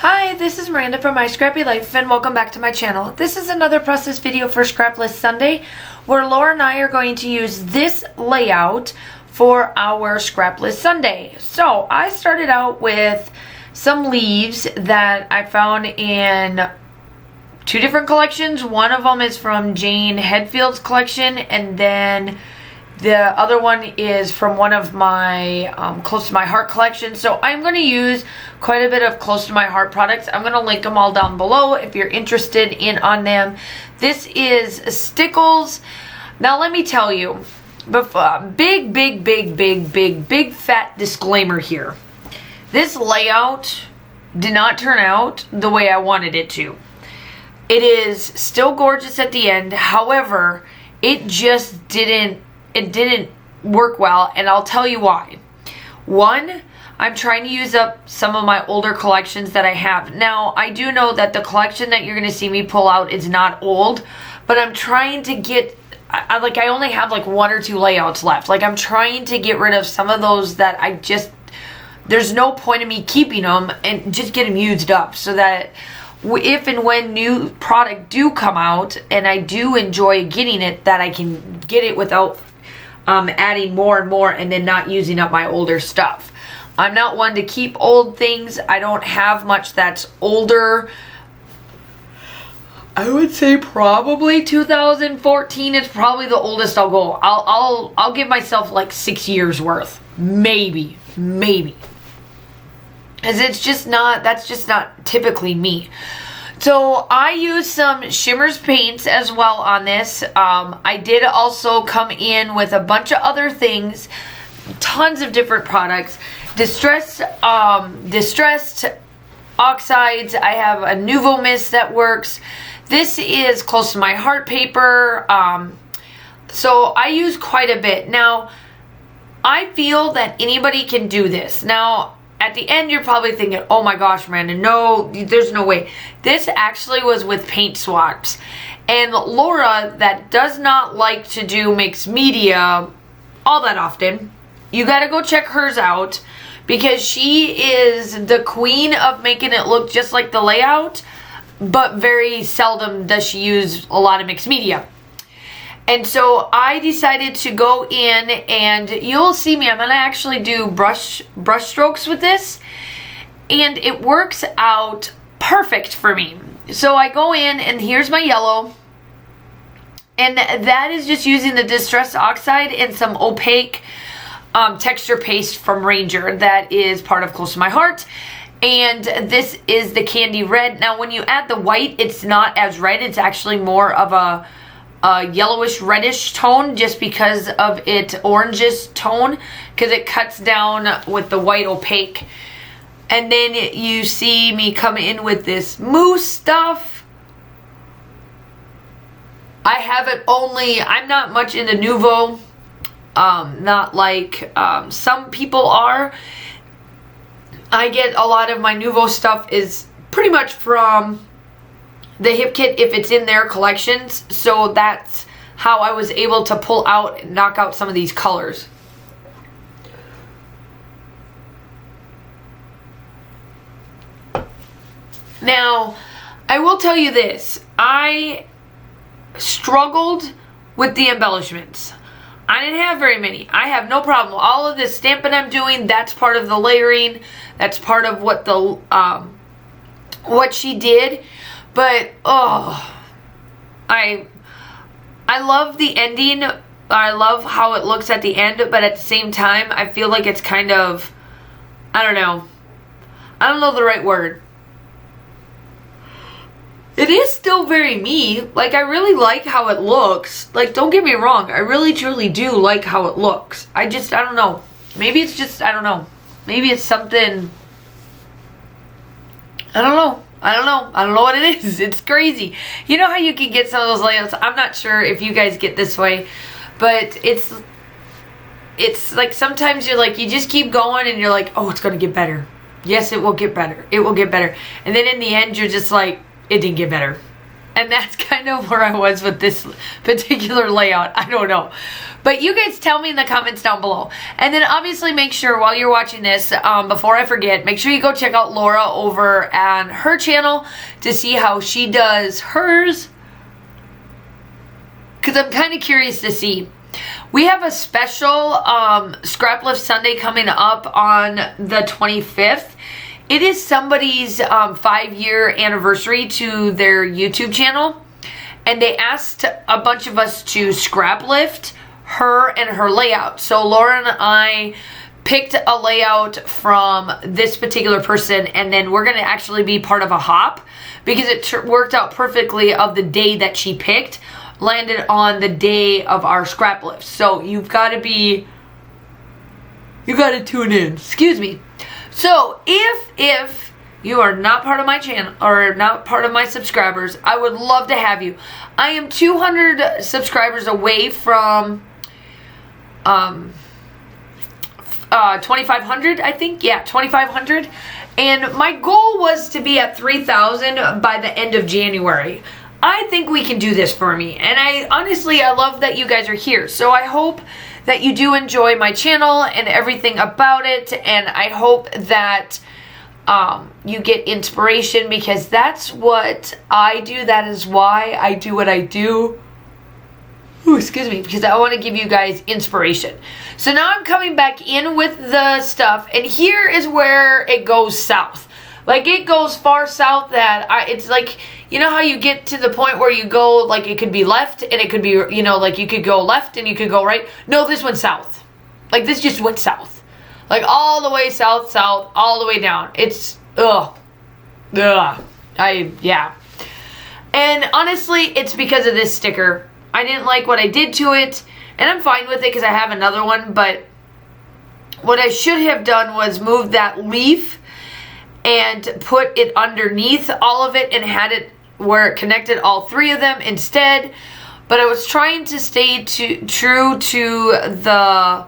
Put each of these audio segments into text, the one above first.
Hi, this is Miranda from My Scrappy Life and welcome back to my channel. This is another process video for Scraplist Sunday where Laura and I are going to use this layout for our Scraplist Sunday. So I started out with some leaves that I found in two different collections. One of them is from Jane Headfield's collection, and then the other one is from one of my Close to My Heart collections. So I'm going to use quite a bit of Close to My Heart products. I'm going to link them all down below if you're interested in on them. This is Stickles. Now let me tell you, big fat disclaimer here. This layout did not turn out the way I wanted it to. It is still gorgeous at the end. However, it just didn't work well, and I'll tell you why. One, I'm trying to use up some of my older collections that I have. Now, I do know that the collection that you're going to see me pull out is not old, but I'm trying to get, I only have like one or two layouts left. Like, I'm trying to get rid of some of those that I just, there's no point in me keeping them and just get them used up so that if and when new product do come out and I do enjoy getting it, that I can get it without adding more and more and then not using up my older stuff. I'm not one to keep old things. I don't have much that's older. I would say probably 2014 is probably the oldest I'll go. I'll give myself like 6 years worth. Maybe. As it's just not, that's just not typically me. So I used some Shimmers paints as well on this. I did also come in with a bunch of other things, tons of different products. Distressed oxides. I have a Nuvo mist that works. This is Close to My Heart paper. So I use quite a bit. Now, I feel that anybody can do this. Now, at the end, you're probably thinking, oh my gosh, Miranda, no, there's no way. This actually was with paint swaps. And Laura, that does not like to do mixed media all that often, you got to go check hers out because she is the queen of making it look just like the layout, but very seldom does she use a lot of mixed media. And so I decided to go in, and you'll see me, I'm going to actually do brush strokes with this, and it works out perfect for me. So I go in, and here's my yellow, and that is just using the Distressed Oxide and some opaque texture paste from Ranger that is part of Close to My Heart. And this is the Candy Red. Now when you add the white, it's not as red, it's actually more of a yellowish reddish tone just because of its orangish tone, because it cuts down with the white opaque. And then you see me come in with this mousse stuff. I have it only, I'm not much into Nuvo, not like some people are. I get a lot of my Nuvo stuff is pretty much from the Hip Kit if it's in their collections, so that's how I was able to pull out and knock out some of these colors. Now, I will tell you this, I struggled with the embellishments. I didn't have very many. I have no problem. All of this stamping I'm doing, that's part of the layering, that's part of what the what she did. But, oh, I love the ending. I love how it looks at the end, but at the same time, I feel like it's kind of, I don't know the right word. It is still very me. Like, I really like how it looks. Like, don't get me wrong. I really, truly do like how it looks. I don't know. Maybe it's just, I don't know. Maybe it's something, I don't know what it is. It's crazy. You know how you can get some of those layouts? I'm not sure if you guys get this way, but it's like sometimes you're like, you just keep going and you're like, oh, it's going to get better. Yes, it will get better. It will get better. And then in the end, you're just like, it didn't get better. And that's kind of where I was with this particular layout. I don't know. But you guys tell me in the comments down below. And then obviously make sure while you're watching this, before I forget, make sure you go check out Laura over on her channel to see how she does hers. Because I'm kind of curious to see. We have a special Scraplift Sunday coming up on the 25th. It is somebody's 5-year anniversary to their YouTube channel. And they asked a bunch of us to Scraplift her and her layout. So Laura and I picked a layout from this particular person, and then we're going to actually be part of a hop because it worked out perfectly of the day that she picked. Landed on the day of our Scraplift. So you've got to tune in. Excuse me. So if you are not part of my channel or not part of my subscribers, I would love to have you. I am 200 subscribers away from 2,500, I think. Yeah, 2,500. And my goal was to be at 3,000 by the end of January. I think we can do this for me. And I love that you guys are here. So I hope that you do enjoy my channel and everything about it. And I hope that you get inspiration, because that's what I do. That is why I do what I do. Ooh, excuse me, because I want to give you guys inspiration. So now I'm coming back in with the stuff. And here is where it goes south. Like, it goes far south that it's like, you know how you get to the point where you go, like, it could be left and it could be, you know, like you could go left and you could go right. No, this went south. Like, this just went south. Like, all the way south, all the way down. It's, yeah. And honestly, it's because of this sticker. I didn't like what I did to it, and I'm fine with it because I have another one, but what I should have done was move that leaf and put it underneath all of it and had it where it connected all three of them instead. But I was trying to stay true to the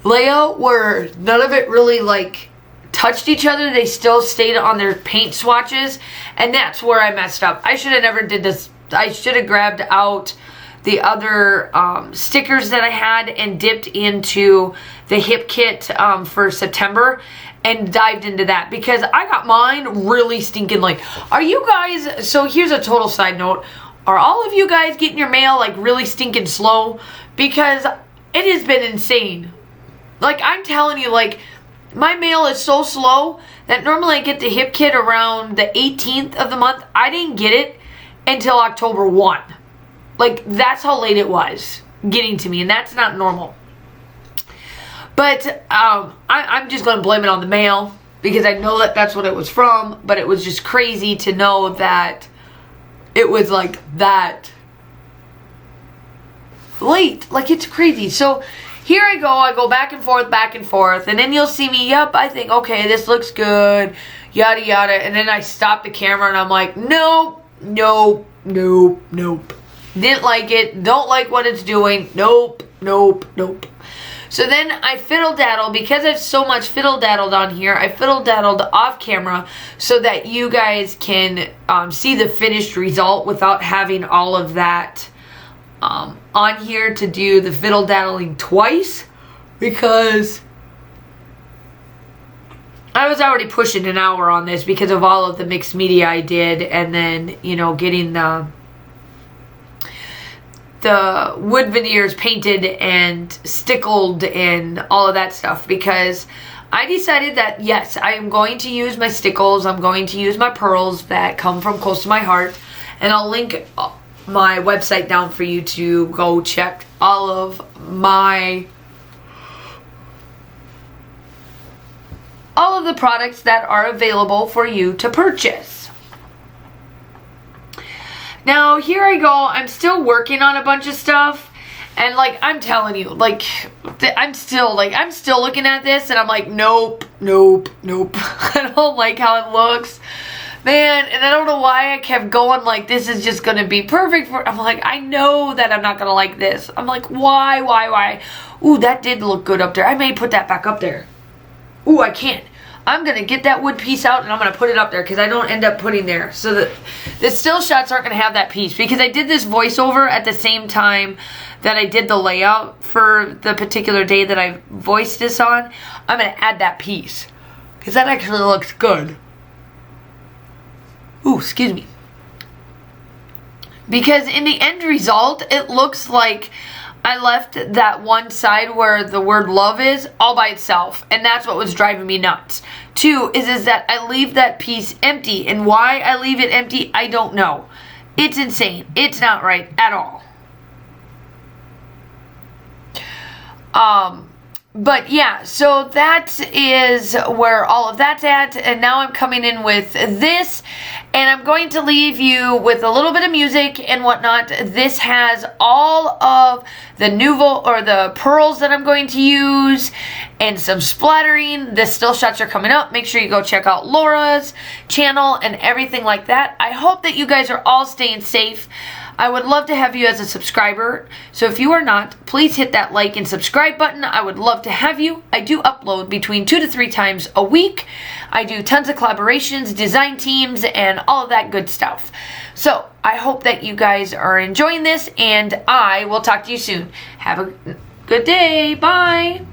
layout where none of it really like touched each other. They still stayed on their paint swatches, and that's where I messed up. I should have never did this. I should have grabbed out the other stickers that I had and dipped into the hip kit for September and dived into that, because I got mine really stinking like. Are you guys, so here's a total side note, are all of you guys getting your mail like really stinking slow? Because it has been insane. Like, I'm telling you, like, my mail is so slow that normally I get the hip kit around the 18th of the month. I didn't get it until October 1. Like, that's how late it was getting to me, and that's not normal. But I'm just going to blame it on the mail, because I know that that's what it was from, but it was just crazy to know that it was like that late. Like, it's crazy. So here I go back and forth, and then you'll see me, yep, I think, okay, this looks good, yada yada, and then I stop the camera and I'm like, nope. Didn't like it, don't like what it's doing, nope. So then I fiddle-daddle, because I've so much fiddle-daddled on here, I fiddle-daddled off camera so that you guys can see the finished result without having all of that on here to do the fiddle-daddling twice, because I was already pushing an hour on this because of all of the mixed media I did, and then, you know, getting the wood veneers painted and stickled and all of that stuff, because I decided that, yes, I am going to use my stickles, I'm going to use my pearls that come from close to my heart, and I'll link my website down for you to go check all of the products that are available for you to purchase. Now, here I go. I'm still working on a bunch of stuff, and like, I'm telling you, like, I'm still looking at this and I'm like, nope. I don't like how it looks, man. And I don't know why I kept going like, this is just gonna be perfect for, I'm like, I know that I'm not gonna like this. I'm like, why? Ooh, that did look good up there. I may put that back up there. Ooh, I can't. I'm going to get that wood piece out and I'm going to put it up there because I don't end up putting there. So that the still shots aren't going to have that piece, because I did this voiceover at the same time that I did the layout for the particular day that I voiced this on. I'm going to add that piece because that actually looks good. Ooh, excuse me. Because in the end result, it looks like I left that one side where the word love is all by itself. And that's what was driving me nuts. Two is that I leave that piece empty. And why I leave it empty, I don't know. It's insane. It's not right at all. But yeah, so that is where all of that's at, and now I'm coming in with this, and I'm going to leave you with a little bit of music and whatnot. This has all of the nouveau or the pearls that I'm going to use and some splattering. The still shots are coming up. Make sure you go check out Laura's channel and everything like that. I hope that you guys are all staying safe. I would love to have you as a subscriber. So if you are not, please hit that like and subscribe button. I would love to have you. I do upload between 2 to 3 times a week. I do tons of collaborations, design teams, and all of that good stuff. So I hope that you guys are enjoying this, and I will talk to you soon. Have a good day. Bye.